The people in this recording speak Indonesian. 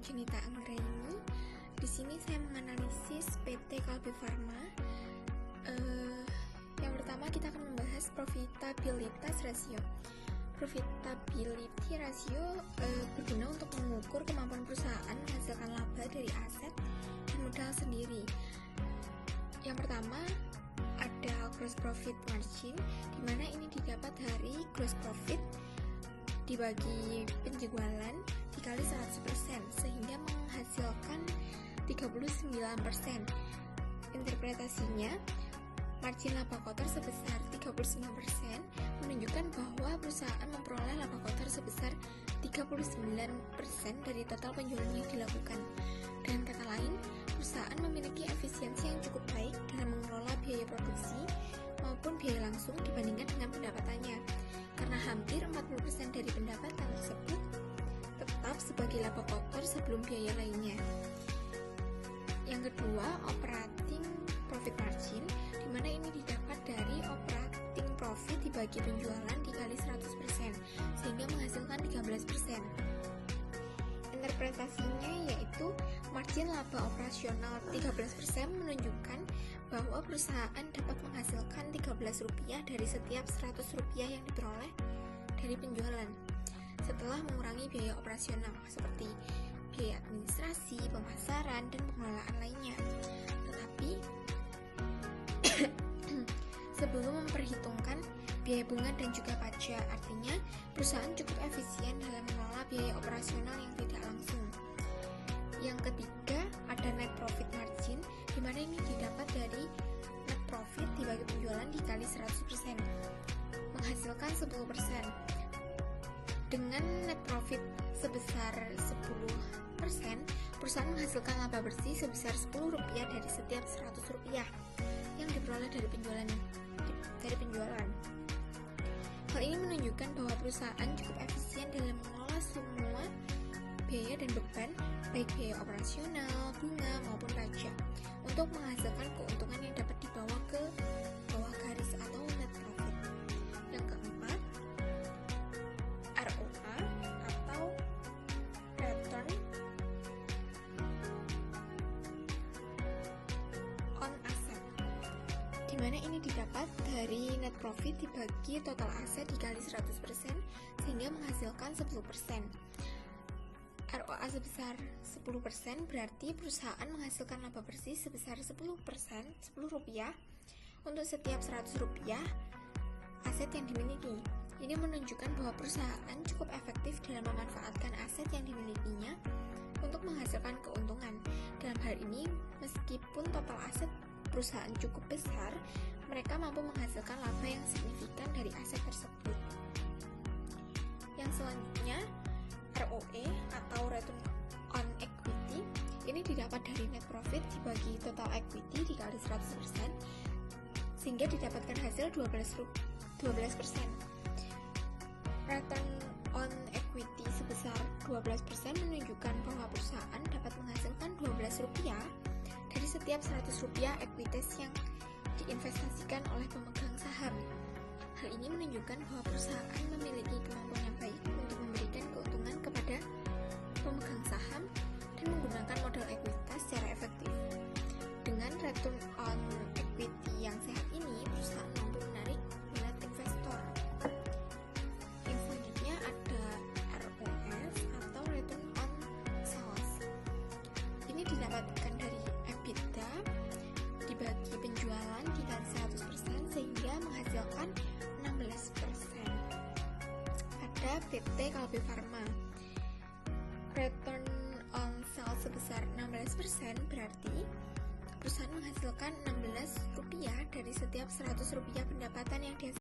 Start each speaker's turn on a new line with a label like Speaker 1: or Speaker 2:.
Speaker 1: Junita Anggraini. Di sini saya menganalisis PT Kalbe Farma. Yang pertama kita akan membahas profitabilitas rasio. Profitability ratio berguna untuk mengukur kemampuan perusahaan menghasilkan laba dari aset dan modal sendiri. Yang pertama ada gross profit margin, di mana ini didapat dari gross profit dibagi penjualan dikali 100%, sehingga menghasilkan 39%. Interpretasinya, margin laba kotor sebesar 39% menunjukkan bahwa perusahaan memperoleh laba kotor sebesar 39% dari total penjualan yang dilakukan. Dengan kata lain, perusahaan memiliki efisiensi yang cukup baik dalam mengelola biaya produksi maupun biaya langsung dibandingkan dengan pendapatannya, karena hampir 40% dari pendapatan tersebut tetap sebagai laba kotor sebelum biaya lainnya. Yang kedua, operating profit margin, di mana ini didapat dari operating profit dibagi penjualan dikali 100%, sehingga menghasilkan 13%. Interpretasinya yaitu margin laba operasional 13% menunjukkan bahwa perusahaan dapat menghasilkan Rp13 dari setiap Rp100 yang diperoleh dari penjualan setelah mengurangi biaya operasional seperti biaya administrasi, pemasaran, dan pengelolaan lainnya. Tetapi sebelum memperhitungkan biaya bunga dan juga pajak, artinya perusahaan cukup efisien dalam mengelola biaya operasional yang tidak langsung. Yang ketiga ada net profit margin, di mana ini didapat dari net profit dibagi penjualan dikali 100%, menghasilkan 10%. Dengan net profit sebesar 10%, perusahaan menghasilkan laba bersih sebesar Rp10 dari setiap Rp100 yang diperoleh dari penjualan. Hal ini menunjukkan bahwa perusahaan cukup efisien dalam mengelola semua biaya dan beban, baik biaya operasional, bunga, maupun pajak, untuk menghasilkan keuntungan yang dapat dibawa ke bawah garis atau net profit. Yang keempat, ROA atau Return on Asset, di mana ini didapat dari net profit dibagi total aset dikali 100%, sehingga menghasilkan 10%. ROA sebesar 10% berarti perusahaan menghasilkan laba bersih sebesar Rp10 untuk setiap Rp100 aset yang dimiliki. Ini menunjukkan bahwa perusahaan cukup efektif dalam memanfaatkan aset yang dimilikinya untuk menghasilkan keuntungan. Dalam hal ini, meskipun total aset perusahaan cukup besar, mereka mampu menghasilkan laba yang signifikan dari aset tersebut. Yang selanjutnya, ROE atau Return on Equity, ini didapat dari net profit dibagi total equity dikali 100%, sehingga didapatkan hasil 12%. Return on Equity sebesar 12% menunjukkan bahwa perusahaan dapat menghasilkan Rp12 dari setiap Rp100 ekuitas yang diinvestasikan oleh pemegang saham. Hal ini menunjukkan bahwa perusahaan memiliki kemampuan yang baik untuk memberikan keuntungan kepada pemegang saham dan menggunakan modal ekuitas secara efektif. Dengan return on equity yang sehat ini, perusahaan mampu menarik minat investor. Yang selanjutnya ada ROS atau Return on Sales. Ini didapatkan dari EBITDA dibagi penjualan dikali 100%, sehingga menghasilkan 16%. Ada PT Kalbe Farma. Return on sales sebesar 16% berarti perusahaan menghasilkan Rp16 dari setiap Rp100 pendapatan yang dihasilkan